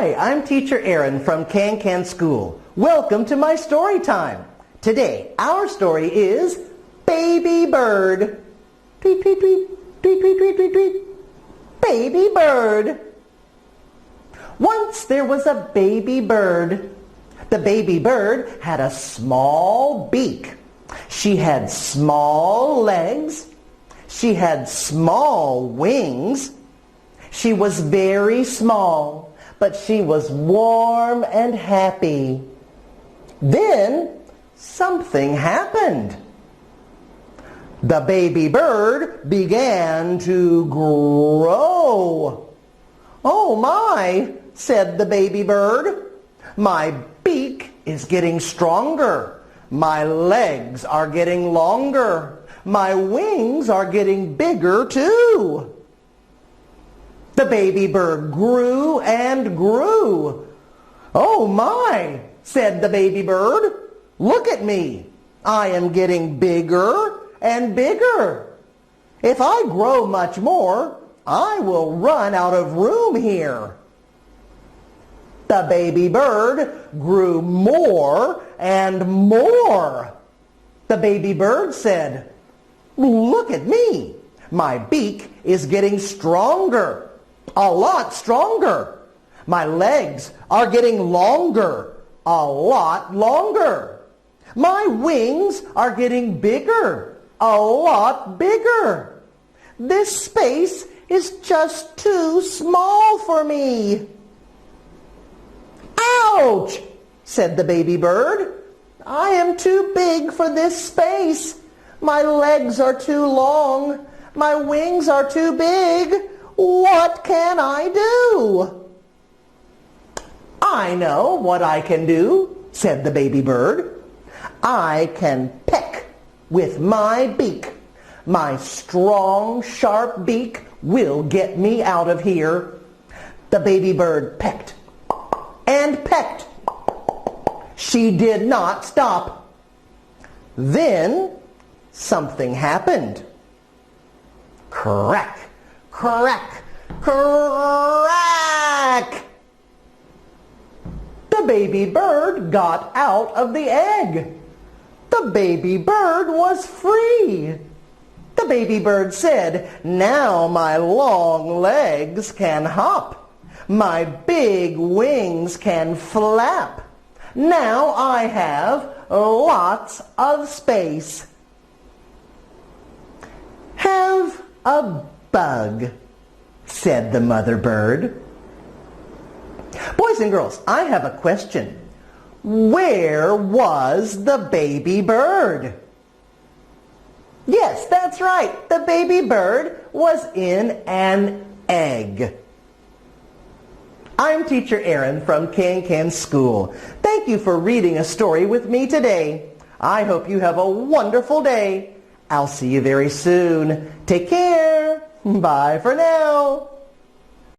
Hi, I'm Teacher Aaron from Can School. Welcome to my story time. Today, our story is Baby Bird. Tweet, tweet, tweet, tweet, tweet, tweet, tweet, tweet. Baby Bird. Once there was a baby bird. The baby bird had a small beak. She had small legs. She had small wings. She was very small, but she was warm and happy. Then something happened. The baby bird began to grow. "Oh my," said the baby bird. "My beak is getting stronger. My legs are getting longer. My wings are getting bigger too." The baby bird grew and grew. "Oh my," said the baby bird. "Look at me. I am getting bigger and bigger. If I grow much more, I will run out of room here." The baby bird grew more and more. The baby bird said, "Look at me. My beak is getting stronger, a lot stronger. My legs are getting longer, a lot longer. My wings are getting bigger, a lot bigger. This space is just too small for me." "Ouch," said the baby bird. "I am too big for this space. My legs are too long. My wings are too big. What can I do?" "I know what I can do," said the baby bird. "I can peck with my beak. My strong, sharp beak will get me out of here." The baby bird pecked and pecked. She did not stop. Then something happened. Crack, crack, crack! The baby bird got out of the egg. The baby bird was free. The baby bird said, "Now my long legs can hop. My big wings can flap. Now I have lots of space." "Have a bug," said the mother bird. Boys and girls, I have a question. Where was the baby bird? Yes, that's right. The baby bird was in an egg. I'm Teacher Aaron from Can School. Thank you for reading a story with me today. I hope you have a wonderful day. I'll see you very soon. Take care. Bye for now.